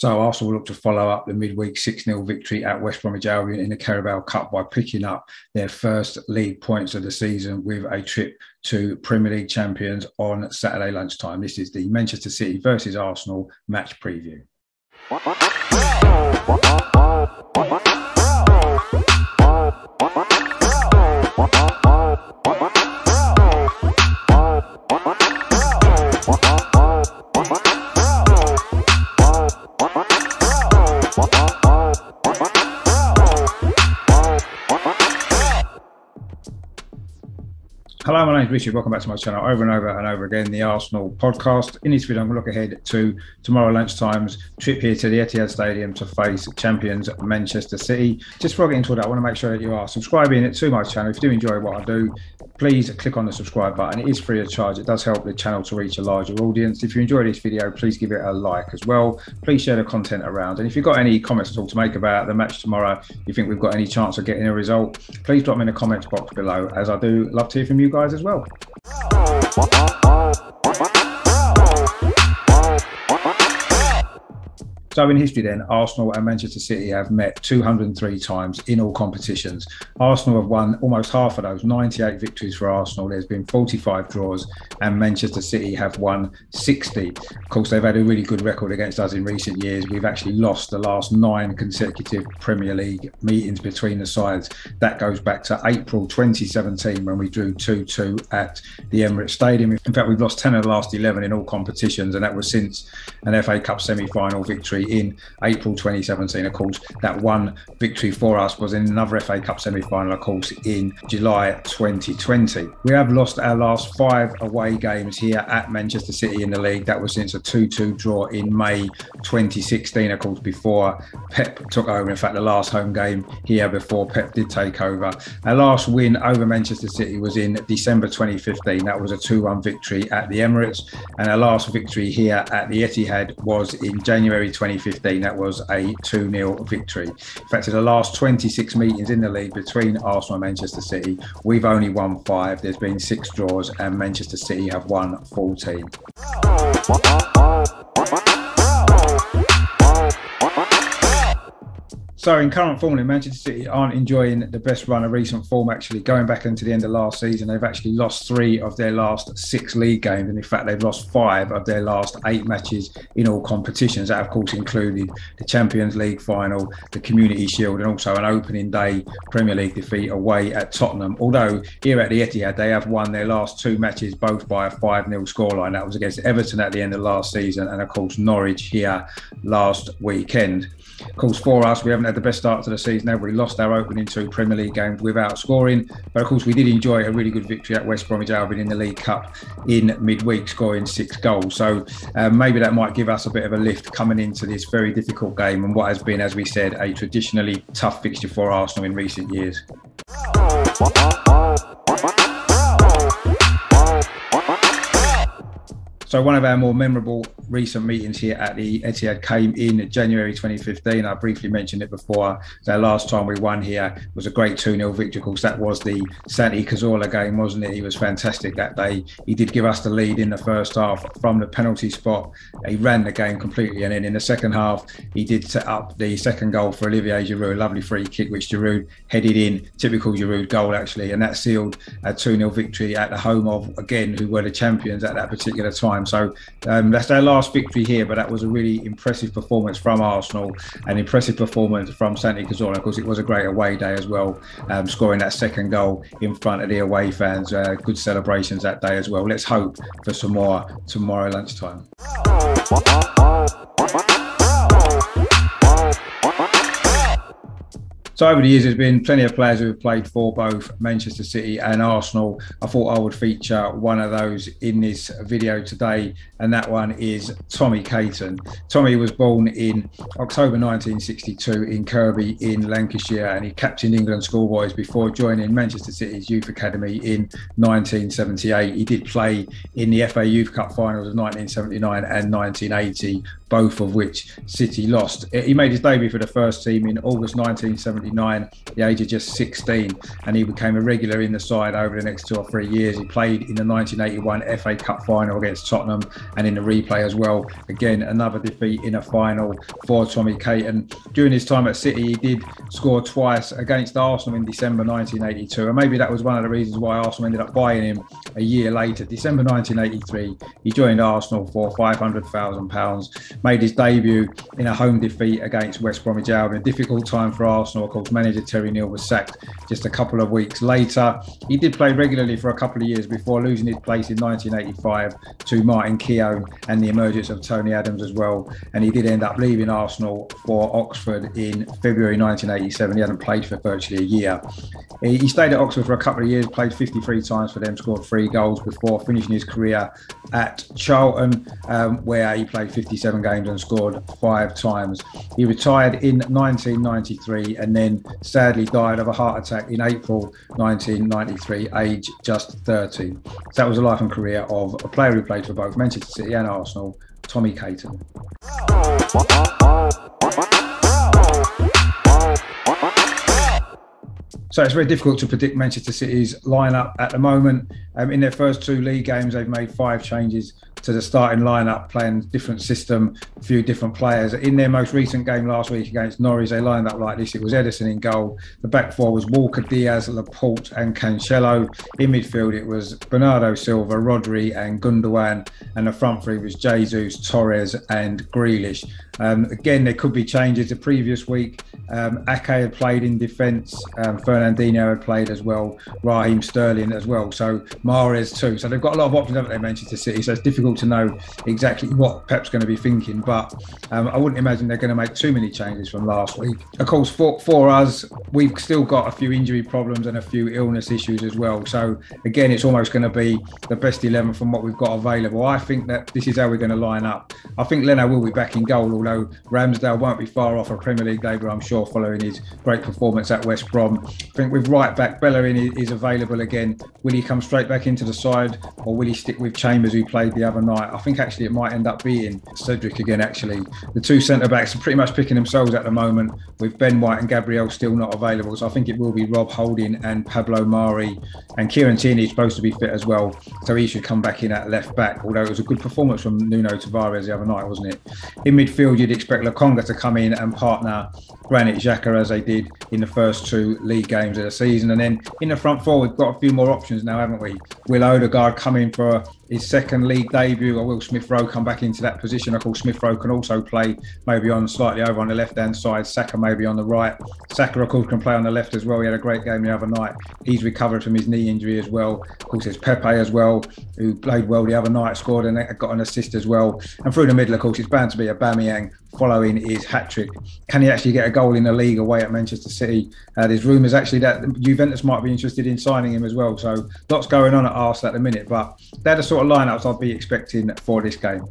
So Arsenal will look to follow up the midweek 6-0 victory at West Bromwich Albion in the Carabao Cup by picking up their first league points of the season with a trip to Premier League champions on Saturday lunchtime. This is the Manchester City versus Arsenal match preview. Hello, my name is Richard. Welcome back to my channel over and over and over again, the Arsenal podcast. In this video, I'm going to look ahead to tomorrow lunchtime's trip here to the Etihad Stadium to face champions Manchester City. Just before I get into that, I want to make sure that you are subscribing to my channel. If you do enjoy what I do, please click on the subscribe button. It is free of charge. It does help the channel to reach a larger audience. If you enjoy this video, please give it a like as well. Please share the content around. And if you've got any comments at all to make about the match tomorrow, you think we've got any chance of getting a result, please drop them in the comments box below, as I do love to hear from you guys as well. So in history then, Arsenal and Manchester City have met 203 times in all competitions. Arsenal have won almost half of those, 98 victories for Arsenal. There's been 45 draws and Manchester City have won 60. Of course, they've had a really good record against us in recent years. We've actually lost the last 9 consecutive Premier League meetings between the sides. That goes back to April 2017 when we drew 2-2 at the Emirates Stadium. In fact, we've lost 10 of the last 11 in all competitions, and that was since an FA Cup semi-final victory in April 2017. Of course, that one victory for us was in another FA Cup semi-final, of course, in July 2020. We have lost our last 5 away games here at Manchester City in the league. That was since a 2-2 draw in May 2016, of course, before Pep took over. In fact, the last home game here before Pep did take over. Our last win over Manchester City was in December 2015. That was a 2-1 victory at the Emirates. And our last victory here at the Etihad was in January 2015. That was a 2-0 victory. In fact, in the last 26 meetings in the league between Arsenal and Manchester City, we've only won 5. There's been 6 draws and Manchester City have won 14. So in current form, Manchester City aren't enjoying the best run of recent form. Actually, going back into the end of last season, they've actually lost 3 of their last 6 league games. And in fact, they've lost 5 of their last 8 matches in all competitions. That, of course, included the Champions League final, the Community Shield, and also an opening day Premier League defeat away at Tottenham. Although here at the Etihad, they have won their last 2 matches, both by a 5-0 scoreline. That was against Everton at the end of last season and, of course, Norwich here last weekend. Of course, for us, we haven't had the best start to the season. We lost our opening 2 Premier League games without scoring. But of course, we did enjoy a really good victory at West Bromwich Albion in the League Cup in midweek, scoring 6 goals. So maybe that might give us a bit of a lift coming into this very difficult game and what has been, as we said, a traditionally tough fixture for Arsenal in recent years. So one of our more memorable recent meetings here at the Etihad came in January 2015. I briefly mentioned it before. The last time we won here was a great 2-0 victory. Of course, that was the Santi Cazorla game, wasn't it? He was fantastic that day. He did give us the lead in the first half from the penalty spot. He ran the game completely. And then in the second half, he did set up the second goal for Olivier Giroud, a lovely free kick, which Giroud headed in. Typical Giroud goal, actually. And that sealed a 2-0 victory at the home of, again, who were the champions at that particular time. So that's our last victory here, but that was a really impressive performance from Arsenal, an impressive performance from Santi Cazorla. Of course, it was a great away day as well, scoring that second goal in front of the away fans. Good celebrations that day as well. Let's hope for some more tomorrow lunchtime. So over the years, there's been plenty of players who have played for both Manchester City and Arsenal. I thought I would feature one of those in this video today, and that one is Tommy Caton. Tommy was born in October 1962 in Kirby in Lancashire, and he captained England schoolboys before joining Manchester City's youth academy in 1978. He did play in the FA Youth Cup finals of 1979 and 1980, both of which City lost. He made his debut for the first team in August 1979, at the age of just 16, and he became a regular in the side over the next 2 or 3 years. He played in the 1981 FA Cup final against Tottenham, and in the replay as well. Again, another defeat in a final for Tommy Caton. During his time at City, he did score twice against Arsenal in December 1982, and maybe that was one of the reasons why Arsenal ended up buying him a year later. December 1983, he joined Arsenal for £500,000, made his debut in a home defeat against West Bromwich Albion. A difficult time for Arsenal, of course. Manager Terry Neal was sacked just a couple of weeks later. He did play regularly for a couple of years before losing his place in 1985 to Martin Keown and the emergence of Tony Adams as well. And he did end up leaving Arsenal for Oxford in February 1987. He hadn't played for virtually a year. He stayed at Oxford for a couple of years, played 53 times for them, scored 3 goals before finishing his career at Charlton, where he played 57 games and scored 5 times. He retired in 1993 and then sadly died of a heart attack in April 1993, age just 30. So that was the life and career of a player who played for both Manchester City and Arsenal, Tommy Caton. So it's very difficult to predict Manchester City's lineup at the moment. In their first 2 league games, they've made 5 changes to the starting lineup, playing different system, a few different players. In their most recent game last week against Norwich, they lined up like this. It was Ederson in goal. The back 4 was Walker, Diaz, Laporte and Cancelo. In midfield, it was Bernardo Silva, Rodri and Gundogan. And the front 3 was Jesus, Torres and Grealish. Again, there could be changes. The previous week, Ake had played in defence, Fernandinho had played as well, Raheem Sterling as well, so Mahrez too. So they've got a lot of options, haven't they, Manchester City? So it's difficult to know exactly what Pep's going to be thinking, but I wouldn't imagine they're going to make too many changes from last week. Of course, for us, we've still got a few injury problems and a few illness issues as well. So again, it's almost going to be the best 11 from what we've got available. I think that this is how we're going to line up. I think Leno will be back in goal, although Ramsdale won't be far off a Premier League debut, I'm sure, following his great performance at West Brom. I think with right back, Bellerin is available again. Will he come straight back into the side, or will he stick with Chambers, who played the other night? I think actually it might end up being Cedric again, actually. The 2 centre-backs are pretty much picking themselves at the moment, with Ben White and Gabriel still not available. So I think it will be Rob Holding and Pablo Mari. And Kieran Tierney is supposed to be fit as well, so he should come back in at left back, although it was a good performance from Nuno Tavares the other night, wasn't it? In midfield, you'd expect Lokonga to come in and partner Granit Xhaka as they did in the first 2 league games of the season. And then in the front 4, we've got a few more options now, haven't we? Will Odegaard come in for his second league debut, or will Smith Rowe come back into that position? Of course, Smith Rowe can also play maybe on slightly over on the left-hand side, Saka maybe on the right. Saka, of course, can play on the left as well. He had a great game the other night. He's recovered from his knee injury as well. Of course, there's Pepe as well, who played well the other night, scored and got an assist as well. And through the middle, of course, it's bound to be Aubameyang following his hat-trick. Can he actually get a goal in the league away at Manchester City? There's rumours actually that Juventus might be interested in signing him as well. So lots going on at Arsenal at the minute, but they're the sort of lineups I'd be expecting for this game.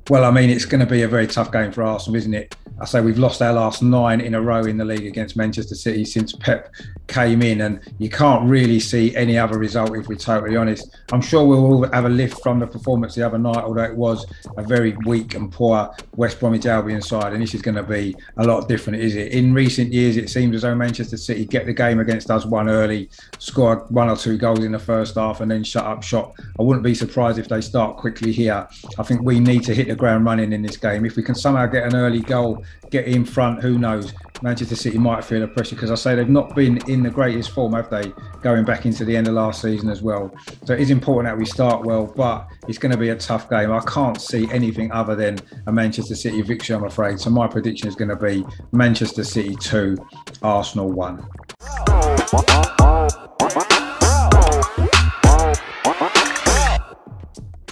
Well, I mean, it's going to be a very tough game for Arsenal, isn't it? I say we've lost our last 9 in a row in the league against Manchester City since Pep came in, and you can't really see any other result, if we're totally honest. I'm sure we'll all have a lift from the performance the other night, although it was a very weak and poor West Bromwich Albion side, and this is going to be a lot different, is it? In recent years, it seems as though Manchester City get the game against us 1 early, score 1 or 2 goals in the first half, and then shut up shop. I wouldn't be surprised if they start quickly here. I think we need to hit the ground running in this game. If we can somehow get an early goal, get in front, who knows? Manchester City might feel the pressure, because I say they've not been in the greatest form, have they, going back into the end of last season as well. So it is important that we start well, but it's going to be a tough game. I can't see anything other than a Manchester City victory, I'm afraid. So my prediction is going to be Manchester City 2, Arsenal 1.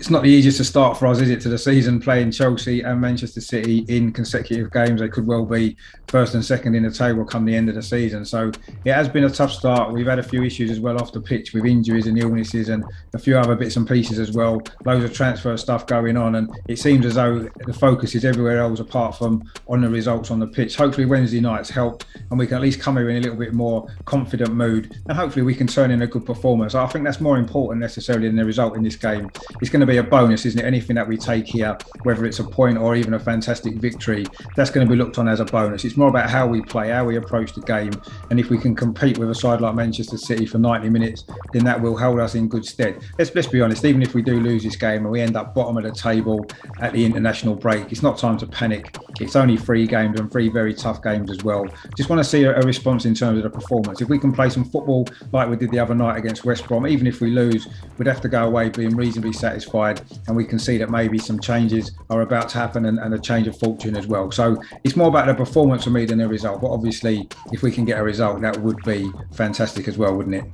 It's not the easiest to start for us, is it, to the season, playing Chelsea and Manchester City in consecutive games. They could well be first and second in the table come the end of the season. So it has been a tough start. We've had a few issues as well off the pitch with injuries and illnesses and a few other bits and pieces as well. Loads of transfer stuff going on, and it seems as though the focus is everywhere else apart from on the results on the pitch. Hopefully Wednesday night's helped and we can at least come here in a little bit more confident mood, and hopefully we can turn in a good performance. I think that's more important necessarily than the result in this game. It's going to be a bonus, isn't it? Anything that we take here, whether it's a point or even a fantastic victory, that's going to be looked on as a bonus. It's more about how we play, how we approach the game, and if we can compete with a side like Manchester City for 90 minutes, then that will hold us in good stead. Let's be honest, even if we do lose this game and we end up bottom of the table at the international break, it's not time to panic. It's only 3 games and 3 very tough games as well. Just want to see a response in terms of the performance. If we can play some football like we did the other night against West Brom, even if we lose, we'd have to go away being reasonably satisfied, and we can see that maybe some changes are about to happen and a change of fortune as well. So it's more about the performance for me than the result, but obviously if we can get a result, that would be fantastic as well, wouldn't it?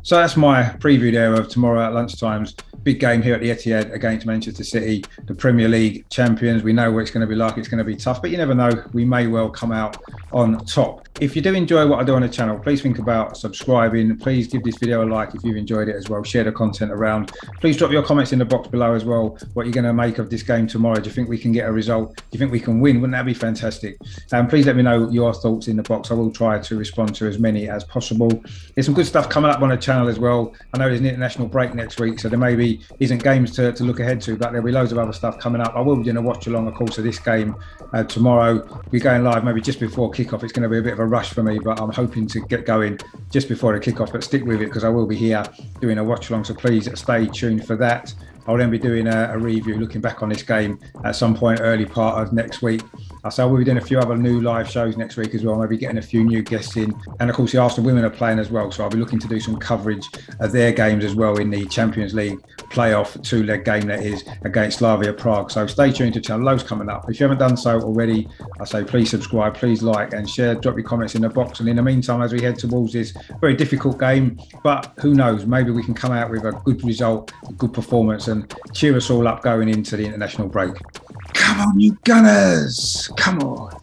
So that's my preview there of tomorrow at lunchtime's big game here at the Etihad against Manchester City, the Premier League champions. We know what it's going to be like. It's going to be tough, but you never know. We may well come out on top. If you do enjoy what I do on the channel, please think about subscribing. Please give this video a like if you've enjoyed it as well. Share the content around. Please drop your comments in the box below as well. What you're going to make of this game tomorrow. Do you think we can get a result? Do you think we can win? Wouldn't that be fantastic? Please let me know your thoughts in the box. I will try to respond to as many as possible. There's some good stuff coming up on the channel as well. I know there's an international break next week, so there maybe isn't games to look ahead to, but there'll be loads of other stuff coming up. I will be doing a watch along, of course, of this game tomorrow. We're going live maybe just before kickoff. It's going to be a bit of a rush for me, but I'm hoping to get going just before the kickoff, but stick with it because I will be here doing a watch along, so please stay tuned for that. I'll then be doing a review looking back on this game at some point early part of next week. So we'll be doing a few other new live shows next week as well, maybe getting a few new guests in. And of course the Arsenal women are playing as well, so I'll be looking to do some coverage of their games as well in the Champions League playoff 2-leg game that is against Slavia Prague. So stay tuned to the channel, loads coming up. If you haven't done so already, I say please subscribe, please like and share, drop your comments in the box. And in the meantime, as we head towards this very difficult game, but who knows, maybe we can come out with a good result, a good performance, and cheer us all up going into the international break. Come on, you Gunners! Come on!